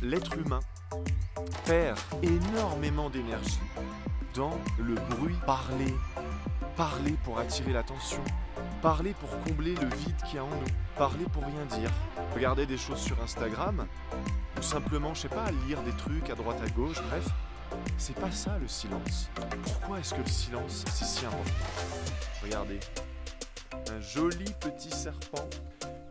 L'être humain perd énormément d'énergie dans le bruit. Parler pour attirer l'attention, parler pour combler le vide qu'il y a en nous, parler pour rien dire, regarder des choses sur Instagram, ou simplement, je sais pas, lire des trucs à droite à gauche, bref, c'est pas ça le silence. Pourquoi est-ce que le silence, c'est si important? Regardez, un joli petit serpent.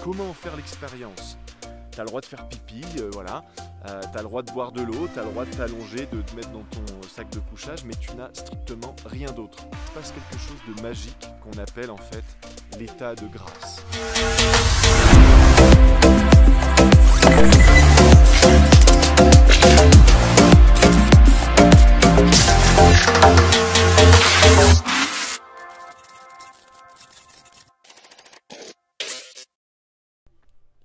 Comment en faire l'expérience? T'as le droit de faire pipi, voilà. T'as le droit de boire de l'eau, t'as le droit de t'allonger, de te mettre dans ton sac de couchage, mais tu n'as strictement rien d'autre. Il se passe quelque chose de magique qu'on appelle en fait l'état de grâce.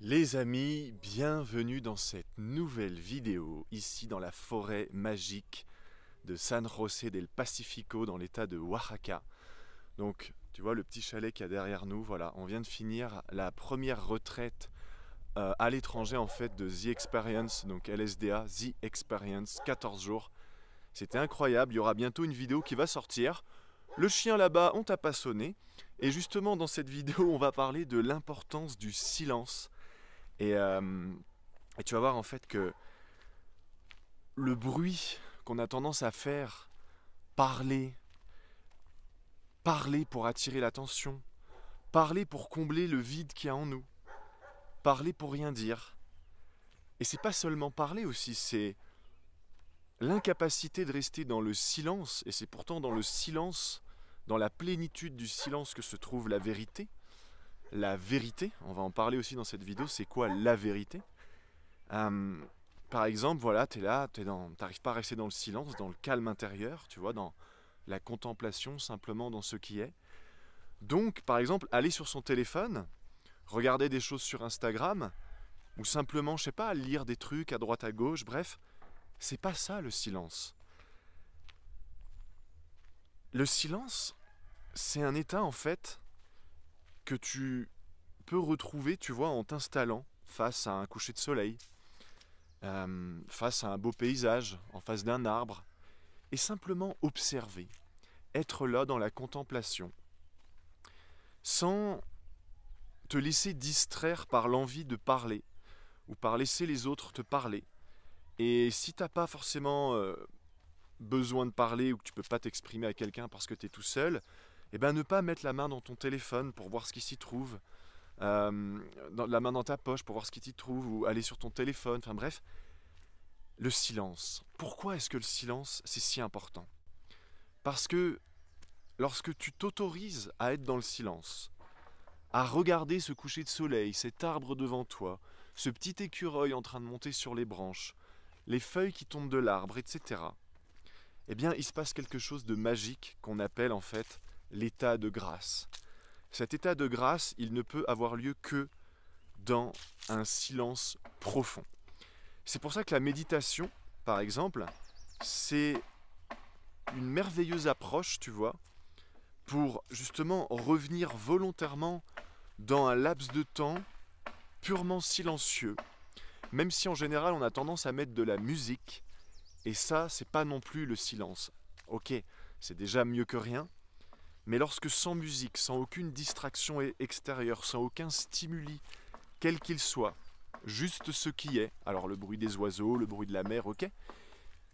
Les amis, bienvenue dans cette nouvelle vidéo, ici dans la forêt magique de San José del Pacífico, dans l'état de Oaxaca. Donc, tu vois le petit chalet qu'il y a derrière nous, voilà, on vient de finir la première retraite à l'étranger en fait de The Experience, donc LSDA, The Experience, 14 jours. C'était incroyable, il y aura bientôt une vidéo qui va sortir. Le chien là-bas, on t'a pas sonné. Et justement, dans cette vidéo, on va parler de l'importance du silence. Et tu vas voir en fait que le bruit qu'on a tendance à faire, parler pour attirer l'attention, parler pour combler le vide qu'il y a en nous, parler pour rien dire. Et c'est pas seulement parler aussi, c'est l'incapacité de rester dans le silence, et c'est pourtant dans le silence, dans la plénitude du silence que se trouve la vérité. La vérité, on va en parler aussi dans cette vidéo, c'est quoi la vérité? Par exemple, voilà, t'es là, t'arrives pas à rester dans le silence, dans le calme intérieur, tu vois, dans la contemplation, simplement dans ce qui est. Donc, par exemple, aller sur son téléphone, regarder des choses sur Instagram, ou simplement, je sais pas, lire des trucs à droite à gauche, bref, c'est pas ça le silence. Le silence, c'est un état en fait que tu peux retrouver, tu vois, en t'installant face à un coucher de soleil, face à un beau paysage, en face d'un arbre, et simplement observer, être là dans la contemplation, sans te laisser distraire par l'envie de parler, ou par laisser les autres te parler. Et si t'as pas forcément besoin de parler, ou que tu peux pas t'exprimer à quelqu'un parce que tu es tout seul, eh ben ne pas mettre la main dans ton téléphone pour voir ce qui s'y trouve, la main dans ta poche pour voir ce qui t'y trouve, ou aller sur ton téléphone, enfin bref. Le silence. Pourquoi est-ce que le silence, c'est si important? Parce que lorsque tu t'autorises à être dans le silence, à regarder ce coucher de soleil, cet arbre devant toi, ce petit écureuil en train de monter sur les branches, les feuilles qui tombent de l'arbre, etc., eh bien, il se passe quelque chose de magique qu'on appelle en fait l'état de grâce. Cet état de grâce, il ne peut avoir lieu que dans un silence profond. C'est pour ça que la méditation, par exemple, c'est une merveilleuse approche, tu vois, pour justement revenir volontairement dans un laps de temps purement silencieux, même si en général on a tendance à mettre de la musique, et ça, c'est pas non plus le silence. Ok, c'est déjà mieux que rien, mais lorsque sans musique, sans aucune distraction extérieure, sans aucun stimuli, quel qu'il soit, juste ce qui est, alors le bruit des oiseaux, le bruit de la mer, ok,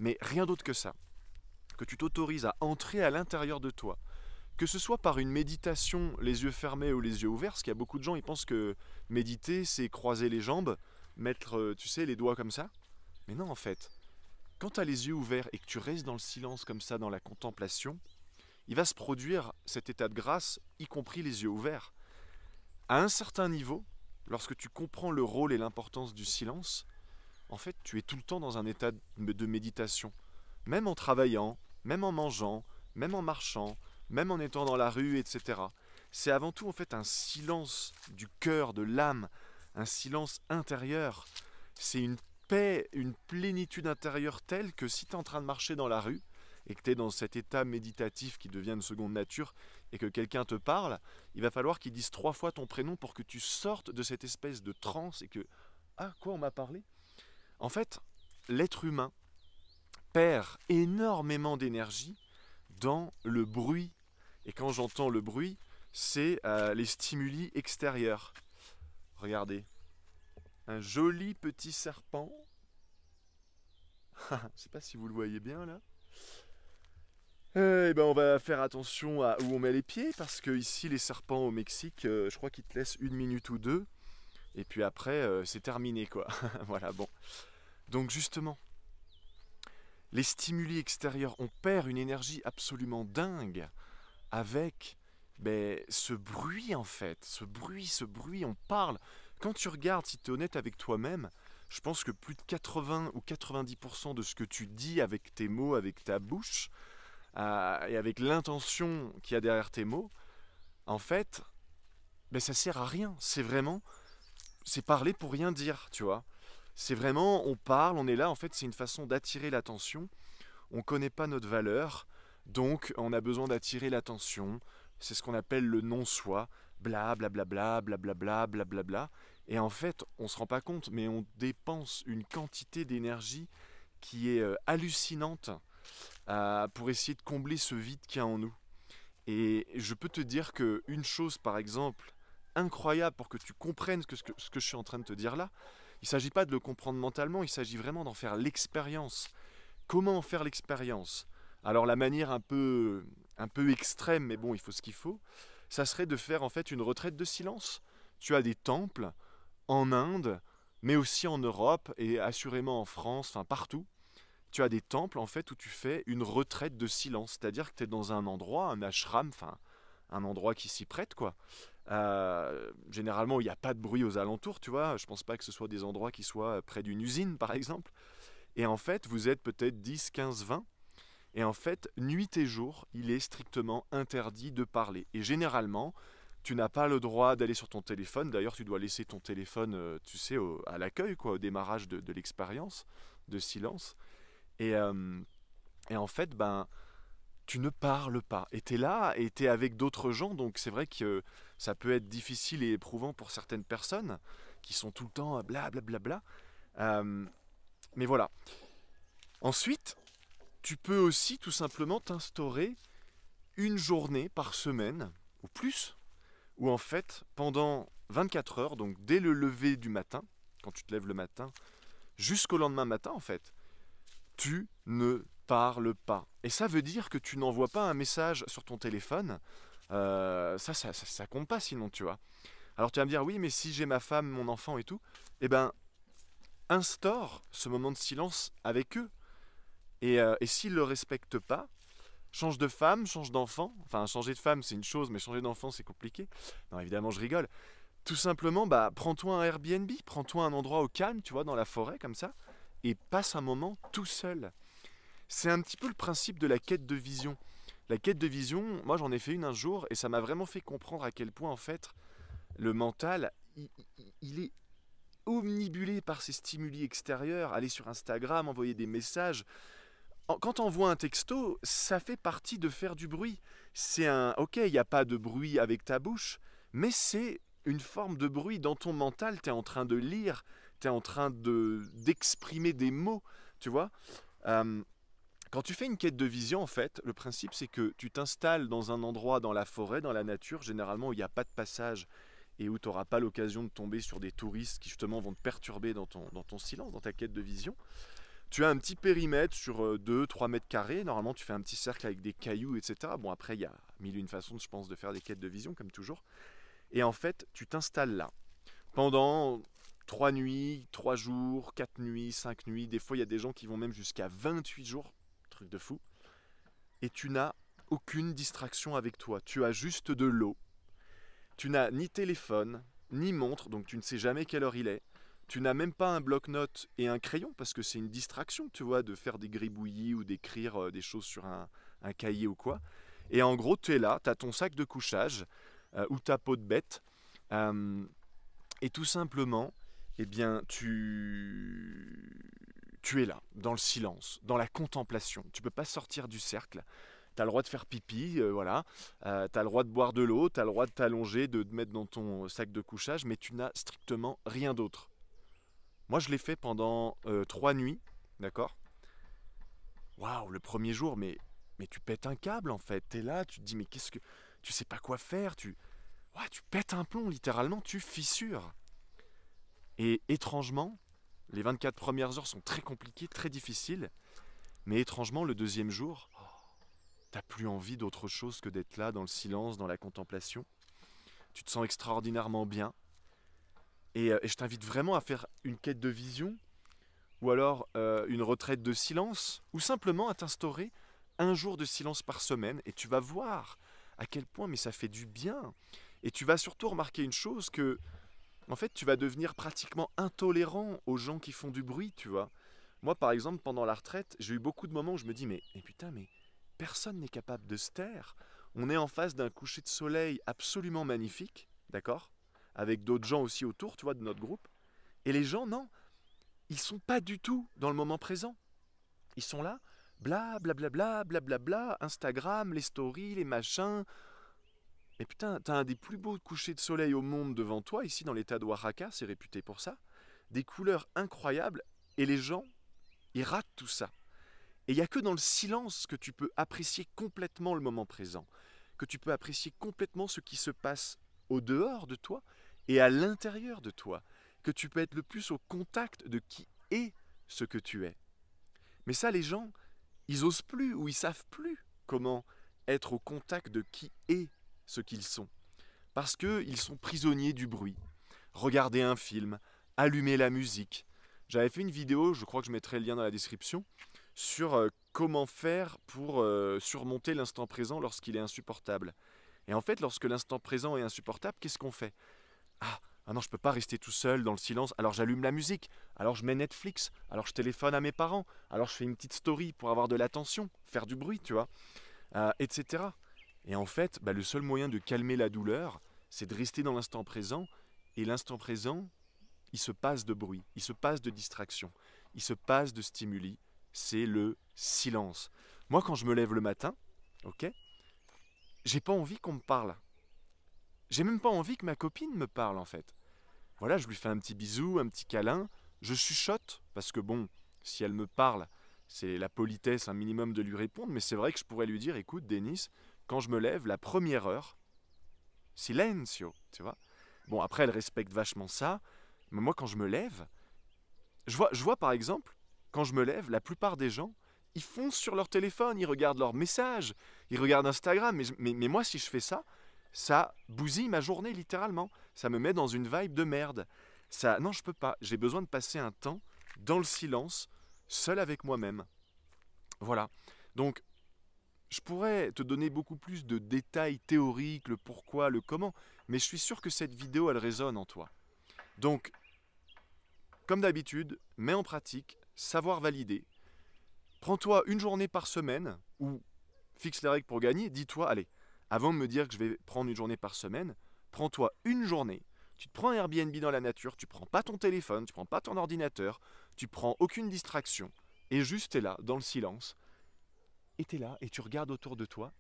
mais rien d'autre que ça, que tu t'autorises à entrer à l'intérieur de toi, que ce soit par une méditation les yeux fermés ou les yeux ouverts, parce qu'il y a beaucoup de gens, ils pensent que méditer, c'est croiser les jambes, mettre, tu sais, les doigts comme ça, mais non en fait. Quand tu as les yeux ouverts et que tu restes dans le silence comme ça, dans la contemplation, il va se produire cet état de grâce, y compris les yeux ouverts. À un certain niveau, lorsque tu comprends le rôle et l'importance du silence, en fait, tu es tout le temps dans un état de méditation. Même en travaillant, même en mangeant, même en marchant, même en étant dans la rue, etc. C'est avant tout en fait un silence du cœur, de l'âme, un silence intérieur. C'est une paix, une plénitude intérieure telle que si tu es en train de marcher dans la rue et que tu es dans cet état méditatif qui devient une seconde nature et que quelqu'un te parle, il va falloir qu'il dise 3 fois ton prénom pour que tu sortes de cette espèce de transe et que « Ah, quoi, on m'a parlé ?» En fait, l'être humain perd énormément d'énergie dans le bruit. Et quand j'entends le bruit, c'est les stimuli extérieurs. Regardez, un joli petit serpent. Je ne sais pas si vous le voyez bien là. Eh ben on va faire attention à où on met les pieds parce que ici les serpents au Mexique, je crois qu'ils te laissent 1 minute ou 2 et puis après c'est terminé quoi. Voilà bon. Donc justement, les stimuli extérieurs, on perd une énergie absolument dingue avec ce bruit en fait, ce bruit, on parle. Quand tu regardes, si tu es honnête avec toi-même, je pense que plus de 80 ou 90% de ce que tu dis avec tes mots, avec ta bouche, et avec l'intention qu'il y a derrière tes mots, en fait, ça sert à rien. C'est parler pour rien dire, tu vois. C'est vraiment, on parle, on est là, en fait, c'est une façon d'attirer l'attention. On ne connaît pas notre valeur, donc on a besoin d'attirer l'attention. C'est ce qu'on appelle le non-soi, bla bla bla bla bla bla bla bla bla bla. Et en fait, on ne se rend pas compte, mais on dépense une quantité d'énergie qui est hallucinante pour essayer de combler ce vide qu'il y a en nous. Et je peux te dire qu'une chose, par exemple, incroyable pour que tu comprennes ce que je suis en train de te dire là, il ne s'agit pas de le comprendre mentalement, il s'agit vraiment d'en faire l'expérience. Comment en faire l'expérience? Alors la manière un peu extrême, mais bon, il faut ce qu'il faut, ça serait de faire en fait une retraite de silence. Tu as des temples en Inde, mais aussi en Europe et assurément en France, enfin partout. Tu as des temples en fait où tu fais une retraite de silence, c'est-à-dire que tu es dans un endroit, un ashram, enfin un endroit qui s'y prête quoi. Généralement il n'y a pas de bruit aux alentours, tu vois, je pense pas que ce soit des endroits qui soient près d'une usine par exemple. Et en fait vous êtes peut-être 10, 15, 20, et en fait nuit et jour il est strictement interdit de parler. Et généralement tu n'as pas le droit d'aller sur ton téléphone, d'ailleurs tu dois laisser ton téléphone tu sais à l'accueil quoi, au démarrage de l'expérience de silence. Et, euh, et en fait, tu ne parles pas. Et tu es là, et tu es avec d'autres gens, donc c'est vrai que ça peut être difficile et éprouvant pour certaines personnes qui sont tout le temps bla bla bla bla. Euh, mais voilà. Ensuite, tu peux aussi tout simplement t'instaurer une journée par semaine, ou plus, où en fait, pendant 24 heures, donc dès le lever du matin, quand tu te lèves le matin, jusqu'au lendemain matin en fait, tu ne parles pas. Et ça veut dire que tu n'envoies pas un message sur ton téléphone. Ça compte pas sinon, tu vois. Alors tu vas me dire, oui, mais si j'ai ma femme, mon enfant et tout, eh ben, instaure ce moment de silence avec eux. Et s'ils ne le respectent pas, change de femme, change d'enfant. Enfin, changer de femme, c'est une chose, mais changer d'enfant, c'est compliqué. Non, évidemment, je rigole. Tout simplement, prends-toi un Airbnb, prends-toi un endroit au calme, tu vois, dans la forêt, comme ça, et passe un moment tout seul. C'est un petit peu le principe de la quête de vision. La quête de vision, moi j'en ai fait une un jour et ça m'a vraiment fait comprendre à quel point en fait le mental, il est omnibulé par ces stimuli extérieurs. Aller sur Instagram, envoyer des messages. Quand tu envoies un texto, ça fait partie de faire du bruit. C'est un... Ok, il n'y a pas de bruit avec ta bouche, mais c'est une forme de bruit dans ton mental. Tu es en train de lire, tu es en train d'exprimer des mots, tu vois. Euh, Quand tu fais une quête de vision, en fait, le principe c'est que tu t'installes dans un endroit dans la forêt, dans la nature, généralement où il n'y a pas de passage et où tu n'auras pas l'occasion de tomber sur des touristes qui justement vont te perturber dans ton silence, dans ta quête de vision. Tu as un petit périmètre sur 2-3 mètres carrés, normalement tu fais un petit cercle avec des cailloux, etc. Bon après il y a mille et une façons, je pense, de faire des quêtes de vision comme toujours. Et en fait, tu t'installes là pendant 3 nuits, 3 jours, 4 nuits, 5 nuits. Des fois, il y a des gens qui vont même jusqu'à 28 jours. Truc de fou. Et tu n'as aucune distraction avec toi. Tu as juste de l'eau. Tu n'as ni téléphone, ni montre, donc tu ne sais jamais quelle heure il est. Tu n'as même pas un bloc-notes et un crayon, parce que c'est une distraction, tu vois, de faire des gribouillis ou d'écrire des choses sur un cahier ou quoi. Et en gros, tu es là, tu as ton sac de couchage ou ta peau de bête. euh, et tout simplement, eh bien, tu es là, dans le silence, dans la contemplation. Tu ne peux pas sortir du cercle. Tu as le droit de faire pipi, voilà. Tu as le droit de boire de l'eau, tu as le droit de t'allonger, de te mettre dans ton sac de couchage, mais tu n'as strictement rien d'autre. Moi, je l'ai fait pendant 3 nuits, d'accord? Waouh, le premier jour, mais tu pètes un câble en fait. T'es là, tu te dis, mais qu'est-ce que. Tu sais pas quoi faire, ouais, tu pètes un plomb, littéralement, tu fissures. Et étrangement, les 24 premières heures sont très compliquées, très difficiles, mais étrangement, le deuxième jour, t'as plus envie d'autre chose que d'être là, dans le silence, dans la contemplation. Tu te sens extraordinairement bien. Et je t'invite vraiment à faire une quête de vision, ou alors une retraite de silence, ou simplement à t'instaurer un jour de silence par semaine, et tu vas voir à quel point mais ça fait du bien. Et tu vas surtout remarquer une chose que, en fait, tu vas devenir pratiquement intolérant aux gens qui font du bruit, tu vois. Moi, par exemple, pendant la retraite, j'ai eu beaucoup de moments où je me dis, mais putain, mais personne n'est capable de se taire. On est en face d'un coucher de soleil absolument magnifique, d'accord? Avec d'autres gens aussi autour, tu vois, de notre groupe. Et les gens, non, ils sont pas du tout dans le moment présent. Ils sont là, bla bla bla bla bla bla bla, Instagram, les stories, les machins. Mais putain, t'as un des plus beaux couchers de soleil au monde devant toi, ici dans l'état de Oaxaca, c'est réputé pour ça. Des couleurs incroyables, et les gens, ils ratent tout ça. Et il n'y a que dans le silence que tu peux apprécier complètement le moment présent, que tu peux apprécier complètement ce qui se passe au dehors de toi et à l'intérieur de toi, que tu peux être le plus au contact de qui est ce que tu es. Mais ça, les gens, ils osent plus ou ils savent plus comment être au contact de qui est ce qu'ils sont. Parce qu'ils sont prisonniers du bruit. Regarder un film, allumer la musique. J'avais fait une vidéo, je crois que je mettrai le lien dans la description, sur comment faire pour surmonter l'instant présent lorsqu'il est insupportable. Et en fait, lorsque l'instant présent est insupportable, qu'est-ce qu'on fait? Ah non, je peux pas rester tout seul dans le silence, alors j'allume la musique, alors je mets Netflix, alors je téléphone à mes parents, alors je fais une petite story pour avoir de l'attention, faire du bruit, tu vois, etc. Et en fait, bah, le seul moyen de calmer la douleur, c'est de rester dans l'instant présent, et l'instant présent, il se passe de bruit, il se passe de distraction, il se passe de stimuli, c'est le silence. Moi, quand je me lève le matin, ok, j'ai pas envie qu'on me parle. J'ai même pas envie que ma copine me parle en fait. Voilà, je lui fais un petit bisou, un petit câlin, je chuchote, parce que bon, si elle me parle, c'est la politesse un minimum de lui répondre, mais c'est vrai que je pourrais lui dire, écoute Denis, quand je me lève, la première heure, silencio, tu vois. Bon, après, elle respecte vachement ça, mais moi, quand je me lève, je vois par exemple, quand je me lève, la plupart des gens, ils foncent sur leur téléphone, ils regardent leurs messages, ils regardent Instagram, mais moi, si je fais ça, ça bousille ma journée littéralement. Ça me met dans une vibe de merde. Ça, non, je peux pas. J'ai besoin de passer un temps dans le silence, seul avec moi-même. Voilà. Donc, je pourrais te donner beaucoup plus de détails théoriques, le pourquoi, le comment, mais je suis sûr que cette vidéo, elle résonne en toi. Donc, comme d'habitude, mets en pratique, savoir valider. Prends-toi une journée par semaine, ou fixe les règles pour gagner. Dis-toi, allez, avant de me dire que je vais prendre une journée par semaine, prends-toi une journée. Tu te prends un Airbnb dans la nature, tu prends pas ton téléphone, tu prends pas ton ordinateur, tu prends aucune distraction, et juste t'es là, dans le silence, et t'es là, et tu regardes autour de toi,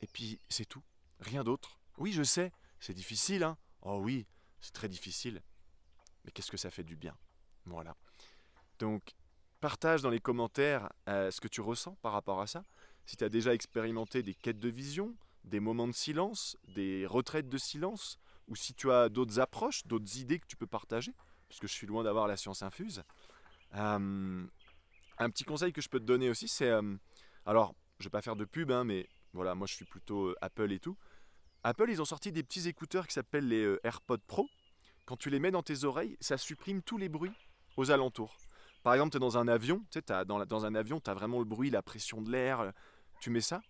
et puis c'est tout, rien d'autre. Oui, je sais, c'est difficile, hein. Oh oui, c'est très difficile, mais qu'est-ce que ça fait du bien. Voilà. Donc, partage dans les commentaires ce que tu ressens par rapport à ça. Si tu as déjà expérimenté des quêtes de vision, des moments de silence, des retraites de silence, ou si tu as d'autres approches, d'autres idées que tu peux partager, parce que je suis loin d'avoir la science infuse. Un petit conseil que je peux te donner aussi, c'est... alors, je ne vais pas faire de pub, hein, mais voilà, moi je suis plutôt Apple et tout. Apple, ils ont sorti des petits écouteurs qui s'appellent les AirPods Pro. Quand tu les mets dans tes oreilles, ça supprime tous les bruits aux alentours. Par exemple, tu es dans un avion, tu sais, dans un avion, tu as vraiment le bruit, la pression de l'air. Tu mets ça,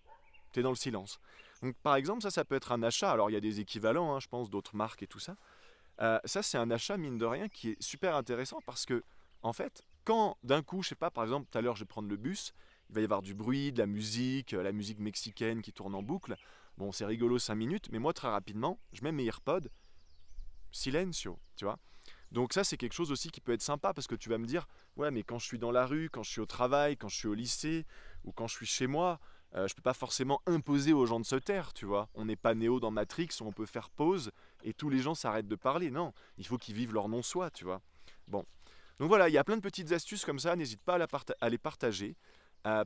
tu es dans le silence. Donc, par exemple, ça peut être un achat. Alors, il y a des équivalents, hein, je pense, d'autres marques et tout ça. Ça, c'est un achat, mine de rien, qui est super intéressant parce que, en fait, quand d'un coup, je sais pas, par exemple, tout à l'heure, je vais prendre le bus, il va y avoir du bruit, de la musique mexicaine qui tourne en boucle. Bon, c'est rigolo 5 minutes, mais moi, très rapidement, je mets mes AirPods, silencio, tu vois. Donc ça, c'est quelque chose aussi qui peut être sympa parce que tu vas me dire, ouais, mais quand je suis dans la rue, quand je suis au travail, quand je suis au lycée ou quand je suis chez moi, je peux pas forcément imposer aux gens de se taire, tu vois. On n'est pas Néo dans Matrix où on peut faire pause et tous les gens s'arrêtent de parler. Non, il faut qu'ils vivent leur non-soi, tu vois. Bon. Donc voilà, il y a plein de petites astuces comme ça, n'hésite pas à les partager.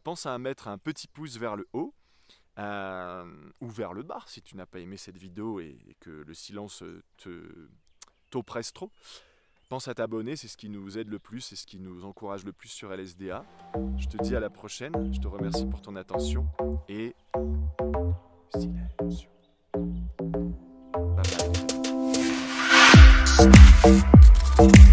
Pense à mettre un petit pouce vers le haut ou vers le bas si tu n'as pas aimé cette vidéo et que le silence t'oppresse trop. Pense à t'abonner, c'est ce qui nous aide le plus, c'est ce qui nous encourage le plus sur LSDA. Je te dis à la prochaine, je te remercie pour ton attention et silence. Bye bye.